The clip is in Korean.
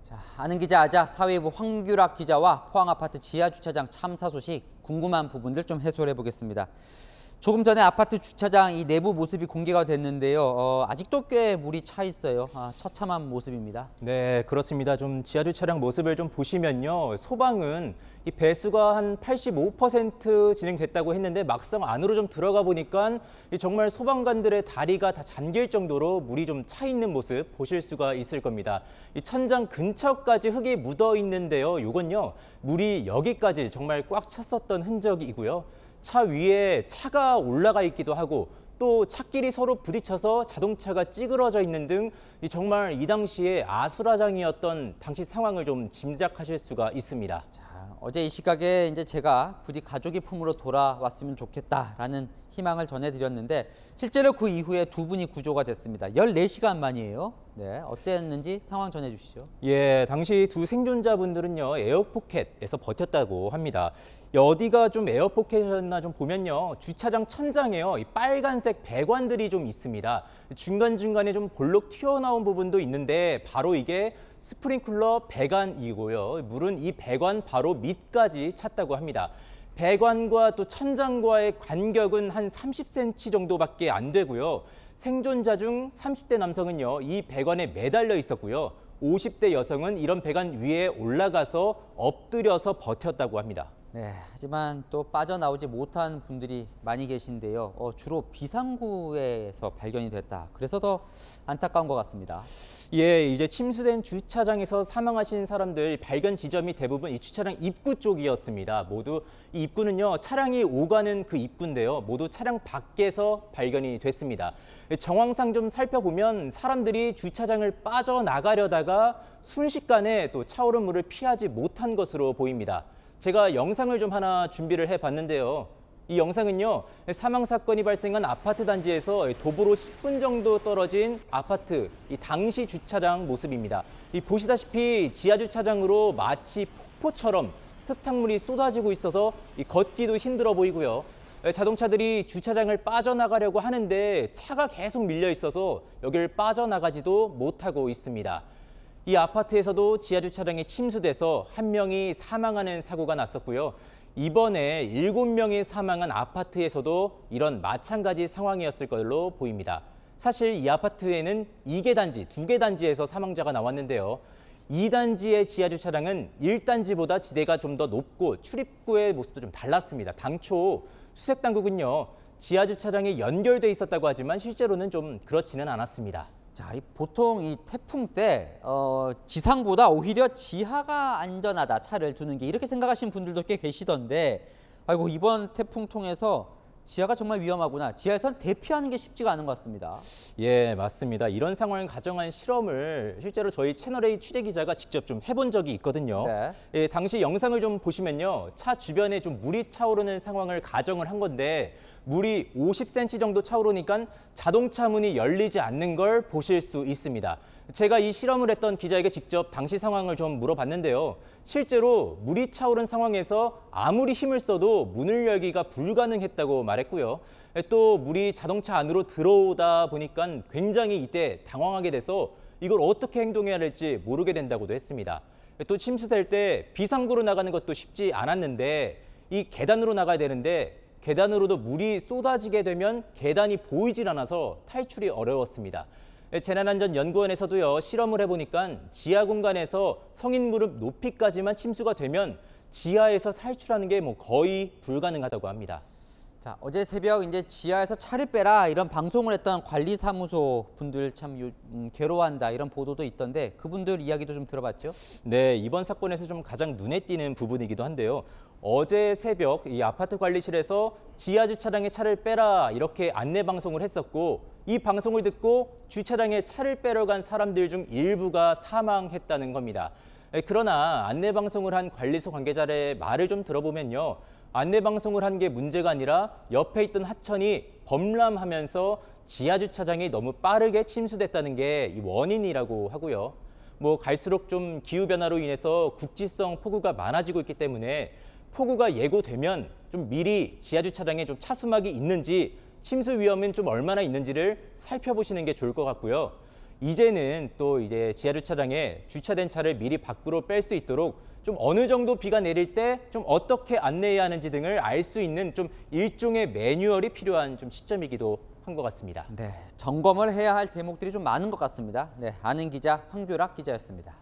자, 아는 기자 아자 사회부 황규락 기자와 포항아파트 지하주차장 참사 소식 궁금한 부분들 좀 해소를 해보겠습니다. 조금 전에 아파트 주차장 이 내부 모습이 공개가 됐는데요. 아직도 꽤 물이 차 있어요. 처참한 모습입니다. 네, 그렇습니다. 좀 지하주차장 모습을 좀 보시면요. 소방은 이 배수가 한 85% 진행됐다고 했는데 막상 안으로 좀 들어가 보니까 정말 소방관들의 다리가 다 잠길 정도로 물이 좀 차 있는 모습 보실 수가 있을 겁니다. 이 천장 근처까지 흙이 묻어 있는데요. 이건요. 물이 여기까지 정말 꽉 찼었던 흔적이고요. 차 위에 차가 올라가 있기도 하고 또 차끼리 서로 부딪혀서 자동차가 찌그러져 있는 등 정말 이 당시에 아수라장이었던 당시 상황을 좀 짐작하실 수가 있습니다. 자, 어제 이 시각에 이제 제가 부디 가족의 품으로 돌아왔으면 좋겠다라는 희망을 전해드렸는데 실제로 그 이후에 두 분이 구조가 됐습니다. 14시간 만이에요. 네, 어땠는지 상황 전해주시죠. 예, 당시 두 생존자분들은요 에어포켓에서 버텼다고 합니다. 어디가 좀 에어포켓이었나 좀 보면요 주차장 천장에요 이 빨간색 배관들이 좀 있습니다. 중간중간에 좀 볼록 튀어나온 부분도 있는데 바로 이게 스프링클러 배관이고요. 물은 이 배관 바로 밑까지 찼다고 합니다. 배관과 또 천장과의 간격은 한 30cm 정도밖에 안 되고요. 생존자 중 30대 남성은요 이 배관에 매달려 있었고요. 50대 여성은 이런 배관 위에 올라가서 엎드려서 버텼다고 합니다. 네, 하지만 또 빠져나오지 못한 분들이 많이 계신데요. 주로 비상구에서 발견이 됐다. 그래서 더 안타까운 것 같습니다. 예, 이제 침수된 주차장에서 사망하신 사람들 발견 지점이 대부분 이 주차장 입구 쪽이었습니다. 모두 이 입구는요, 차량이 오가는 그 입구인데요. 모두 차량 밖에서 발견이 됐습니다. 정황상 좀 살펴보면 사람들이 주차장을 빠져나가려다가 순식간에 또 차오른 물을 피하지 못한 것으로 보입니다. 제가 영상을 좀 하나 준비를 해봤는데요. 이 영상은요, 사망 사건이 발생한 아파트 단지에서 도보로 10분 정도 떨어진 아파트 이 당시 주차장 모습입니다. 이 보시다시피 지하 주차장으로 마치 폭포처럼 흙탕물이 쏟아지고 있어서 이 걷기도 힘들어 보이고요. 자동차들이 주차장을 빠져나가려고 하는데 차가 계속 밀려 있어서 여길 빠져나가지도 못하고 있습니다. 이 아파트에서도 지하주차장에 침수돼서 한 명이 사망하는 사고가 났었고요. 이번에 7명이 사망한 아파트에서도 이런 마찬가지 상황이었을 걸로 보입니다. 사실 이 아파트에는 2개 단지, 2개 단지에서 사망자가 나왔는데요. 2단지의 지하주차장은 1단지보다 지대가 좀 더 높고 출입구의 모습도 좀 달랐습니다. 당초 수색당국은요, 지하주차장에 연결돼 있었다고 하지만 실제로는 좀 그렇지는 않았습니다. 자, 보통 이 태풍 때 지상보다 오히려 지하가 안전하다, 차를 두는 게 이렇게 생각하시는 분들도 꽤 계시던데 아이고 이번 태풍 통해서 지하가 정말 위험하구나. 지하에선 대피하는 게 쉽지가 않은 것 같습니다. 예, 맞습니다. 이런 상황을 가정한 실험을 실제로 저희 채널A 취재기자가 직접 좀 해본 적이 있거든요. 네. 예, 당시 영상을 좀 보시면요. 차 주변에 좀 물이 차오르는 상황을 가정을 한 건데 물이 50cm 정도 차오르니까 자동차 문이 열리지 않는 걸 보실 수 있습니다. 제가 이 실험을 했던 기자에게 직접 당시 상황을 좀 물어봤는데요. 실제로 물이 차오른 상황에서 아무리 힘을 써도 문을 열기가 불가능했다고 말했고요. 또 물이 자동차 안으로 들어오다 보니까 굉장히 이때 당황하게 돼서 이걸 어떻게 행동해야 할지 모르게 된다고도 했습니다. 또 침수될 때 비상구로 나가는 것도 쉽지 않았는데 이 계단으로 나가야 되는데 계단으로도 물이 쏟아지게 되면 계단이 보이질 않아서 탈출이 어려웠습니다. 재난안전연구원에서도요, 실험을 해보니까 지하 공간에서 성인 무릎 높이까지만 침수가 되면 지하에서 탈출하는 게 거의 불가능하다고 합니다. 자, 어제 새벽 이제 지하에서 차를 빼라 이런 방송을 했던 관리사무소 분들 참 괴로워한다 이런 보도도 있던데 그분들 이야기도 좀 들어봤죠? 네, 이번 사건에서 좀 가장 눈에 띄는 부분이기도 한데요. 어제 새벽 이 아파트 관리실에서 지하 주차장에 차를 빼라 이렇게 안내 방송을 했었고 이 방송을 듣고 주차장에 차를 빼러 간 사람들 중 일부가 사망했다는 겁니다. 그러나 안내 방송을 한 관리소 관계자의 말을 좀 들어보면요. 안내 방송을 한 게 문제가 아니라 옆에 있던 하천이 범람하면서 지하 주차장이 너무 빠르게 침수됐다는 게 이 원인이라고 하고요. 갈수록 좀 기후변화로 인해서 국지성 폭우가 많아지고 있기 때문에 폭우가 예고되면 좀 미리 지하주차장에 좀 차수막이 있는지 침수 위험은 좀 얼마나 있는지를 살펴보시는 게 좋을 것 같고요. 이제는 또 이제 지하 주차장에 주차된 차를 미리 밖으로 뺄 수 있도록 좀 어느 정도 비가 내릴 때 좀 어떻게 안내해야 하는지 등을 알 수 있는 좀 일종의 매뉴얼이 필요한 좀 시점이기도 한 것 같습니다. 네, 점검을 해야 할 대목들이 좀 많은 것 같습니다. 네, 아는 기자 황규락 기자였습니다.